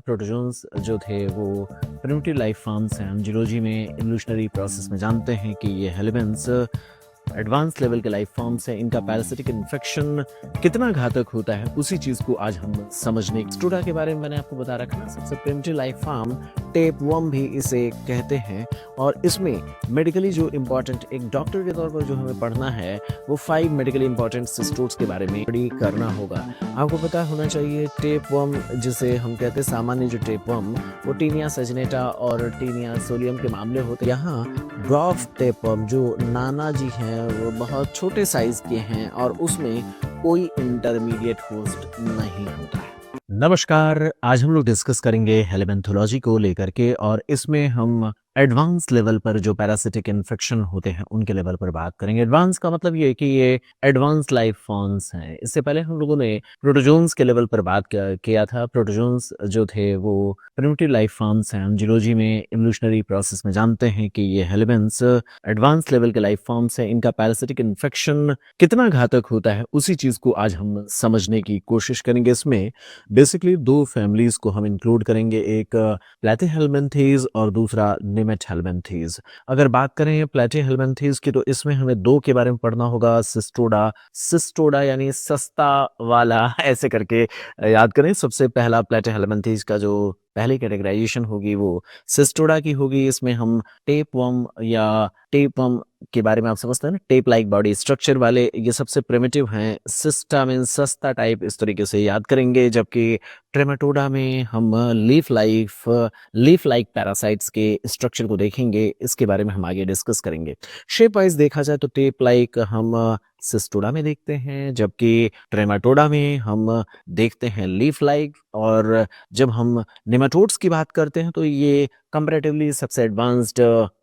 Protozoans जो थे वो प्रिमिटिव लाइफ फॉर्म्स हैं। हम जियोलॉजी में इवोल्यूशनरी प्रोसेस में जानते हैं कि ये हेलिबेंट्स एडवांस लेवल के लाइफ फॉर्म्स हैं। इनका पैरासिटिक इन्फेक्शन कितना घातक होता है उसी चीज़ को आज हम समझने स्टूडा के बारे में मैंने आपको बता रखा ना। सबसे प्रिमिटिव लाइफ फॉर्म टेपवर्म भी इसे कहते हैं और इसमें मेडिकली जो इम्पोर्टेंट एक डॉक्टर के तौर पर जो हमें पढ़ना है वो 5 मेडिकली इंपॉर्टेंट सिस्टोड्स के बारे में स्टडी करना होगा। आपको पता होना चाहिए टेपवर्म जिसे हम कहते हैं सामान्य जो टेपवर्म वो टीनिया सजनेटा और टीनिया सोलियम के मामले होते हैं। यहाँ ड्वार्फ टेपवर्म जो नाना जी हैं वो बहुत छोटे साइज के हैं और उसमें कोई इंटरमीडिएट होस्ट नहीं होता है। नमस्कार, आज हम लोग डिस्कस करेंगे हेलिबेंथोलॉजी को लेकर के और इसमें हम एडवांस लेवल पर जो पैरासिटिक इन्फेक्शन होते हैं उनके लेवल पर बात करेंगे। एडवांस का मतलब ये है कि ये एडवांस लाइफ फॉर्म्स हैं। इससे पहले हम लोगों ने प्रोटोजोन्स के लेवल पर बात किया था। प्रोटोजोन्स जो थे वो प्रिमिटिव लाइफ फॉर्म्स हैं। हम जियोलॉजी में इवोल्यूशनरी प्रोसेस में जानते हैं कि ये हेलिबेंट्स एडवांस लेवल के लाइफ फॉर्म्स हैं। इनका पैरासिटिक इन्फेक्शन कितना घातक होता है उसी चीज़ को आज हम समझने की कोशिश करेंगे। इसमें बेसिकली 2 फैमिलीज को हम इंक्लूड करेंगे, एक प्लेटीहेल्मिन्थेस और दूसरा निमेटहेल्मिन्थेस। अगर बात करें प्लेटीहेल्मिन्थेस की तो इसमें हमें 2 के बारे में पढ़ना होगा, सिस्टोडा। सिस्टोडा यानी सस्ता वाला ऐसे करके याद करें। सबसे पहला प्लेटीहेल्मिन्थेस का जो पहली कैटेगराइजेशन होगी वो सिस्टोडा की होगी। इसमें हम टेपवर्म या टेपवर्म के बारे में आप समझते हैं ना, टेप लाइक बॉडी स्ट्रक्चर वाले, ये सबसे प्रिमिटिव हैं। सिस्टा मीन सस्ता टाइप, इस तरीके से याद करेंगे। जबकि ट्रेमेटोडा में हम लीफ लाइक पैरासाइट्स के स्ट्रक्चर को देखेंगे। इसके बारे में हम आगे डिस्कस करेंगे। शेप वाइज देखा जाए तो टेप लाइक हम सिस्टोडा में देखते हैं, जबकि ट्रेमाटोडा में हम देखते हैं लीफ लाइक। और जब हम नेमाटोड्स की बात करते हैं तो ये कंपैरेटिवली सबसे एडवांस्ड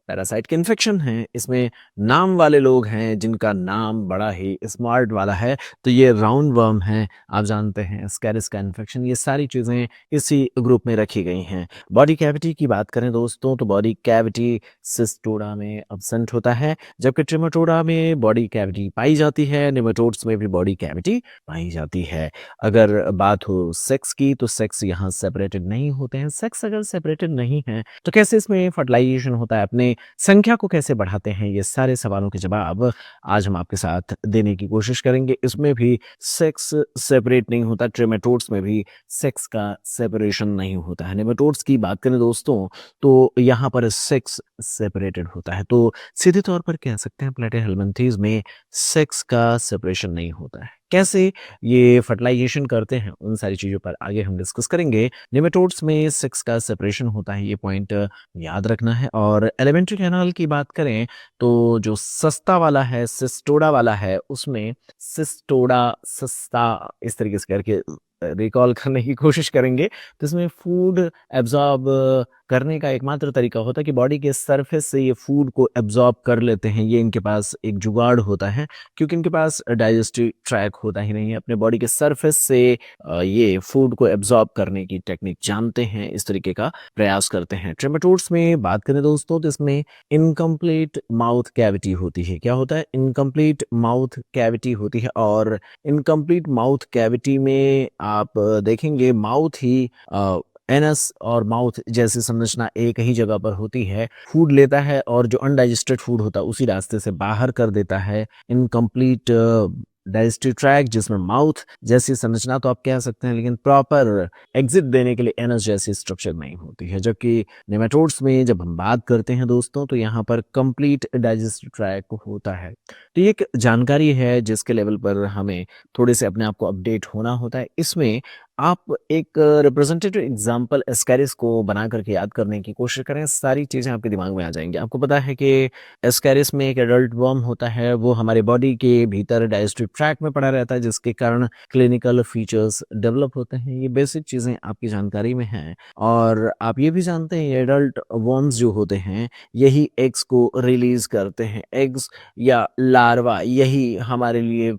पैरासाइट के इन्फेक्शन है। इसमें नाम वाले लोग हैं जिनका नाम बड़ा ही स्मार्ट वाला है, तो ये राउंड वर्म है, आप जानते हैं स्कैरिस का इन्फेक्शन। ये सारी चीज़ें इसी ग्रुप में रखी गई हैं। बॉडी कैविटी की बात करें दोस्तों तो बॉडी कैविटी सिस्टोडा में अब्सेंट होता है, जबकि ट्रेमाटोडा में बॉडी कैविटी पाई जाती है। नेमाटोड्स में भी बॉडी कैविटी पाई जाती है। अगर बात हो सेक्स की तो सेक्स यहाँ सेपरेटेड नहीं होते हैं। सेक्स अगर सेपरेटेड नहीं है तो कैसे इसमें फर्टिलाइजेशन होता है, अपने संख्या को कैसे बढ़ाते हैं, ये सारे सवालों के जवाब आज हम आपके साथ देने की कोशिश करेंगे। इसमें भी सेक्स सेपरेट नहीं होता, ट्रेमेटोड्स में भी सेक्स का सेपरेशन नहीं होता है। नेमेटोड्स की बात करें दोस्तों तो यहाँ पर सेक्स सेपरेटेड होता है, तो सीधे तौर पर कह सकते हैं प्लेटीहेल्मिन्थेस में सेक्स का सेपरेशन नहीं होता है। कैसे ये फर्टिलाइजेशन करते हैं उन सारी चीज़ों पर आगे हम डिस्कस करेंगे। नेमेटोड्स में सेक्स का सेपरेशन होता है, ये पॉइंट याद रखना है। और एलिमेंट्री कैनाल की बात करें तो जो सस्ता वाला है, सिस्टोडा वाला है, उसमें सिस्टोडा सस्ता इस तरीके से करके रिकॉल करने की कोशिश करेंगे। तो इसमें फूड एब्जॉर्ब करने का एकमात्र तरीका होता है कि बॉडी के सरफेस से ये फूड को एब्जॉर्ब कर लेते हैं। ये इनके पास एक जुगाड़ होता है, क्योंकि इनके पास डाइजेस्टिव ट्रैक होता ही नहीं है। अपने बॉडी के सरफेस से ये फूड को एब्जॉर्ब करने की टेक्निक जानते हैं, इस तरीके का प्रयास करते हैं। ट्रेमेटोड्स में बात करें दोस्तों तो इसमें इनकम्प्लीट माउथ कैविटी होती है। क्या होता है? इनकम्प्लीट माउथ कैविटी होती है। और इनकम्प्लीट माउथ कैविटी में आप देखेंगे माउथ ही एनस और माउथ जैसी संरचना एक ही जगह पर होती है। फूड लेता है और जो अनडाइजेस्टेड फूड होता है उसी रास्ते से बाहर कर देता है। इनकम्प्लीट डाइजेस्टिव ट्रैक्ट जिसमें माउथ जैसी संरचना तो आप कह सकते हैं, लेकिन प्रॉपर एग्जिट देने के लिए एनस जैसी स्ट्रक्चर नहीं होती है। जबकि नेमेटोड्स में जब हम बात करते हैं दोस्तों तो यहाँ पर कंप्लीट डाइजेस्टिव ट्रैक्ट होता है। तो ये एक जानकारी है जिसके लेवल पर हमें थोड़े से अपने आप को अपडेट होना होता है। इसमें आप एक रिप्रेजेंटेटिव एग्जाम्पल एस्कैरिस को बना करके याद करने की कोशिश करें, सारी चीज़ें आपके दिमाग में आ जाएंगी। आपको पता है कि एस्कैरिस में एक एडल्ट वर्म होता है, वो हमारे बॉडी के भीतर डाइजेस्टिव ट्रैक्ट में पड़ा रहता है, जिसके कारण क्लिनिकल फीचर्स डेवलप होते हैं। ये बेसिक चीज़ें आपकी जानकारी में हैं। और आप ये भी जानते हैं एडल्ट वर्म्स जो होते हैं यही एग्स को रिलीज करते हैं। एग्स या लार्वा यही हमारे लिए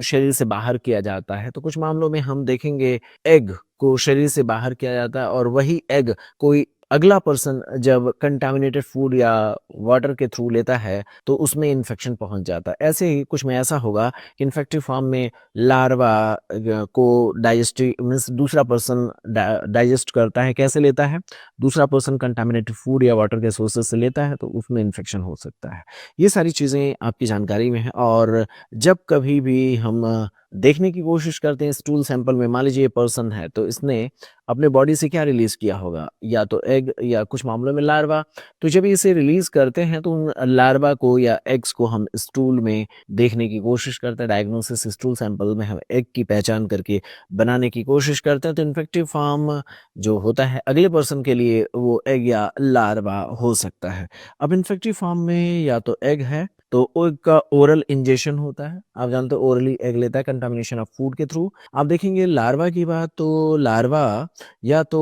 शरीर से बाहर किया जाता है। तो कुछ मामलों में हम देखेंगे एग को शरीर से बाहर किया जाता है और वही एग कोई अगला पर्सन जब कंटामिनेटेड फूड या वाटर के थ्रू लेता है तो उसमें इन्फेक्शन पहुंच जाता है। ऐसे ही कुछ में ऐसा होगा कि इन्फेक्टिव फॉर्म में लार्वा को डाइजेस्टिव मीन्स दूसरा पर्सन डाइजेस्ट करता है। कैसे लेता है? दूसरा पर्सन कंटामिनेटेड फूड या वाटर के सोर्सेज से लेता है तो उसमें इन्फेक्शन हो सकता है। ये सारी चीज़ें आपकी जानकारी में है। और जब कभी भी हम देखने की कोशिश करते हैं स्टूल सैंपल में, मान लीजिए ये पर्सन है तो इसने अपने बॉडी से क्या रिलीज किया होगा, या तो एग या कुछ मामलों में लार्वा। तो जब इसे रिलीज करते हैं तो उन लार्वा को या एग्स को हम स्टूल में देखने की कोशिश करते हैं। डायग्नोसिस स्टूल सैंपल में हम एग की पहचान करके बनाने की कोशिश करते हैं। तो इन्फेक्टिव फॉर्म जो होता है अगले पर्सन के लिए वो एग या लार्वा हो सकता है। अब इन्फेक्टिव फॉर्म में या तो एग है तो एग का ओरल इंजेक्शन होता है। आप जानते हो ओरली एग लेता है कंटामिनेशन ऑफ फूड के थ्रू। आप देखेंगे लार्वा की बात, तो लार्वा या तो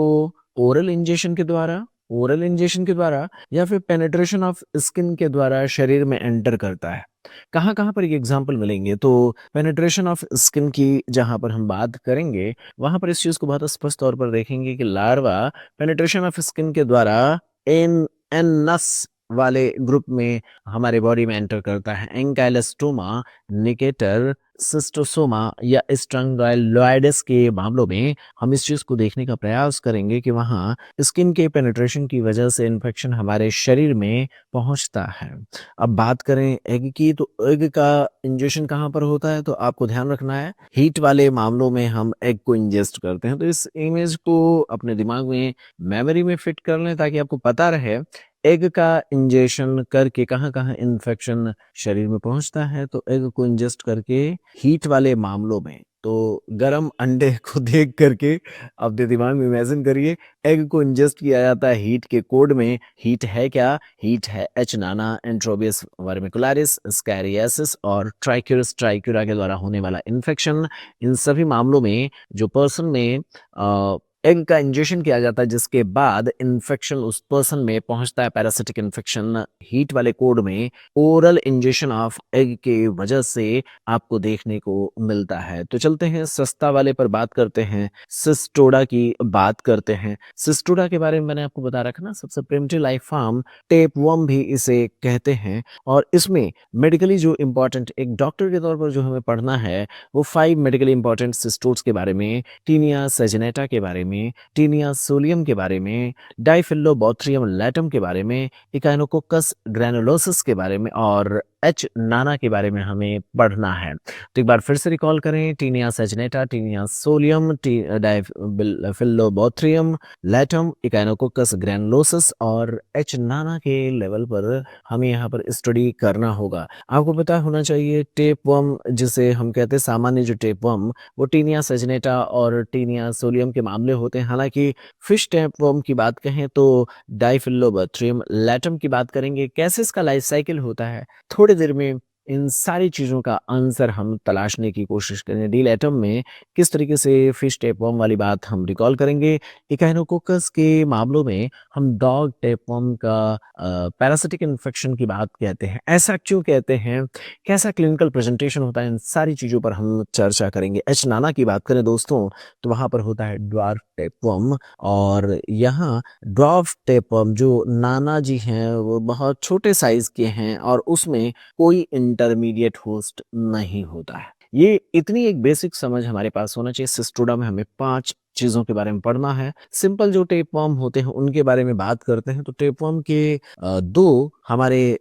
ओरल इंजेक्शन के द्वारा या फिर पेनिट्रेशन ऑफ स्किन के द्वारा शरीर में एंटर करता है। कहाँ कहाँ पर ये एग्जाम्पल मिलेंगे? तो पेनिट्रेशन ऑफ स्किन की जहां पर हम बात करेंगे वहां पर इस चीज को बहुत स्पष्ट तौर पर देखेंगे कि लार्वा पेनिट्रेशन ऑफ स्किन के द्वारा इन एनस वाले ग्रुप में हमारे बॉडी में एंटर करता है। एंकाइलोस्टोमा, निकेटर, सिस्टोसोमा या स्ट्रैंगुलाइडिस के मामलों में हम इस चीज को देखने का प्रयास करेंगे कि वहाँ स्किन के पेनिट्रेशन की वजह से इन्फेक्शन हमारे शरीर में पहुंचता है। अब बात करें एग की, तो एग का इंजेक्शन कहाँ पर होता है? तो आपको ध्यान रखना है हीट वाले मामलों में हम एग को इंजेस्ट करते हैं। तो इस इमेज को अपने दिमाग में, मेमोरी में फिट कर लें ताकि आपको पता रहे एग का इंजेक्शन करके कहाँ कहाँ इन्फेक्शन शरीर में पहुंचता है। तो एग को इंजेस्ट करके हीट वाले मामलों में, तो गरम अंडे को देख करके अपने दिमाग में इमेजिन करिए एग को इंजेस्ट किया जाता है हीट के कोड में। हीट है क्या? हीट है एच नाना, एंट्रोबियस वर्मिकुलारिस, स्कैरियासिस और ट्राइक्यूरस ट्राइक्यूरा के द्वारा होने वाला इन्फेक्शन। इन सभी मामलों में जो पर्सन में एग का इंजेक्शन किया जाता है जिसके बाद इन्फेक्शन उस पर्सन में पहुंचता है, पैरासिटिक इन्फेक्शन हीट वाले कोड में ओरल इंजेक्शन ऑफ एग के वजह से आपको देखने को मिलता है। तो चलते हैं सस्ता वाले पर बात करते हैं, सिस्टोडा की बात करते हैं। सिस्टोडा के बारे में मैंने आपको बता रखा ना, सबसे प्रिमिटिव लाइफ फॉर्म, टेपवर्म भी इसे कहते हैं। और इसमें मेडिकली जो इम्पोर्टेंट एक डॉक्टर के तौर पर जो हमें पढ़ना है वो 5 मेडिकली इंपॉर्टेंट सिस्टोड्स के बारे में, टीनिया सेजनेटा के बारे में, टीनिया सोलियम के बारे में, डाइफिल्लोबोथ्रियम लैटम के बारे में, इकाइनोकोकस ग्रैनुलोसिस के बारे में और एच नाना के बारे में हमें पढ़ना है। तो एक बार फिर से रिकॉल करें, टीनिया सेजनेटा, टीनिया सोलियम, डाइफिल्लोबोथ्रियम लैटम, इकाइनोकोकस ग्रैनुलोसिस और एच नाना के लेवल पर हमें यहाँ पर स्टडी करना होगा। आपको पता होना चाहिए टेपवर्म जिसे हम कहते हैं, सामान्य जो टेपवर्म वो टीनिया सेजनेटा और टीनिया सोलियम के मामले होते हैं। हालांकि फिश टेपवर्म की बात कहें तो डाइफिल्लोबोथ्रियम लैटम की बात करेंगे। कैसे इसका लाइफ साइकिल होता है, थोड़ी देर में इन सारी चीज़ों का आंसर हम तलाशने की कोशिश करेंगे। डी एटम में किस तरीके से फिश टेपवर्म वाली बात हम रिकॉल करेंगे। इकाइनोकोकस के मामलों में हम डॉग टेपवर्म का पैरासिटिक इन्फेक्शन की बात कहते हैं। ऐसा क्यों कहते हैं, कैसा क्लिनिकल प्रेजेंटेशन होता है, इन सारी चीज़ों पर हम चर्चा करेंगे। एच नाना की बात करें दोस्तों तो वहाँ पर होता है ड्वार्फ टेपवर्म। और यहाँ ड्वार्फ टेपवर्म जो नाना जी हैं वो बहुत छोटे साइज के हैं और उसमें कोई इंटरमीडिएट होस्ट नहीं होता है। ये इतनी एक बेसिक समझ हमारे पास होना चाहिए। सिस्टोडा में हमें 5 चीजों के बारे में पढ़ना है। सिंपल जो टेपवर्म होते हैं उनके बारे में बात करते हैं। तो टेपवर्म के 2 हमारे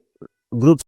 ग्रुप